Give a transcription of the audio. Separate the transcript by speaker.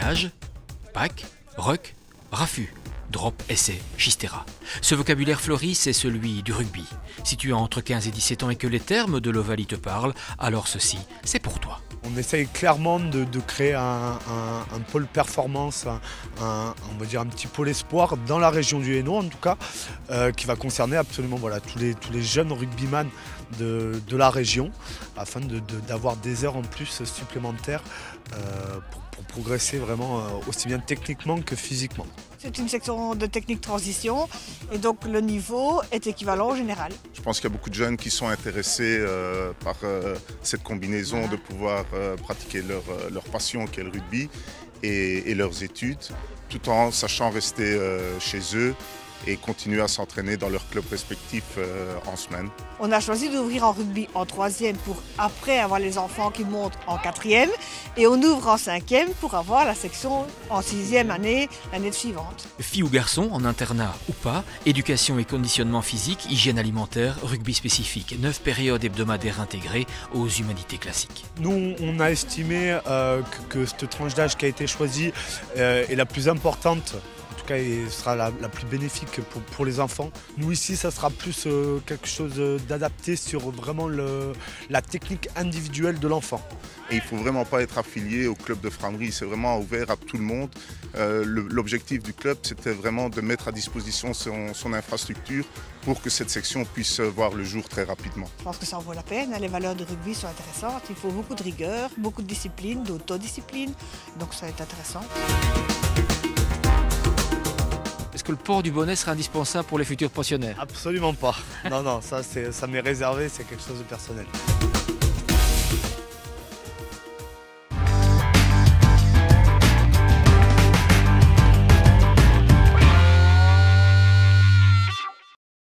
Speaker 1: Plage, pack, ruck, raffut, drop, essai, chistera. Ce vocabulaire fleuri, c'est celui du rugby. Si tu as entre 15 et 17 ans et que les termes de l'Ovalie te parlent, alors ceci, c'est pour toi.
Speaker 2: On essaye clairement de créer un pôle performance, on va dire un petit pôle espoir dans la région du Hainaut en tout cas, qui va concerner absolument voilà, tous les jeunes rugbyman de la région, afin d'avoir des heures en plus supplémentaires pour progresser vraiment aussi bien techniquement que physiquement.
Speaker 3: C'est une section de technique transition et donc le niveau est équivalent au général.
Speaker 4: Je pense qu'il y a beaucoup de jeunes qui sont intéressés par cette combinaison de pouvoir pratiquer leur passion qu'est le rugby et leurs études, tout en sachant rester chez eux et continuer à s'entraîner dans leurs clubs respectifs en semaine.
Speaker 3: On a choisi d'ouvrir en rugby en 3e pour après avoir les enfants qui montent en 4e et on ouvre en 5e pour avoir la section en 6e année, l'année suivante.
Speaker 1: Filles ou garçons, en internat ou pas, éducation et conditionnement physique, hygiène alimentaire, rugby spécifique, 9 périodes hebdomadaires intégrées aux humanités classiques.
Speaker 2: Nous, on a estimé que cette tranche d'âge qui a été choisie est la plus importante. Et sera la plus bénéfique pour les enfants. Nous ici, ça sera plus quelque chose d'adapté sur vraiment la technique individuelle de l'enfant.
Speaker 4: Et il ne faut vraiment pas être affilié au club de Frameries, c'est vraiment ouvert à tout le monde. L'objectif du club, c'était vraiment de mettre à disposition son infrastructure pour que cette section puisse voir le jour très rapidement.
Speaker 3: Je pense que ça en vaut la peine, les valeurs de rugby sont intéressantes, il faut beaucoup de rigueur, beaucoup de discipline, d'autodiscipline, donc ça va être intéressant.
Speaker 1: Est-ce que le port du bonnet sera indispensable pour les futurs pensionnaires?
Speaker 2: Absolument pas. Non, ça m'est réservé, c'est quelque chose de personnel.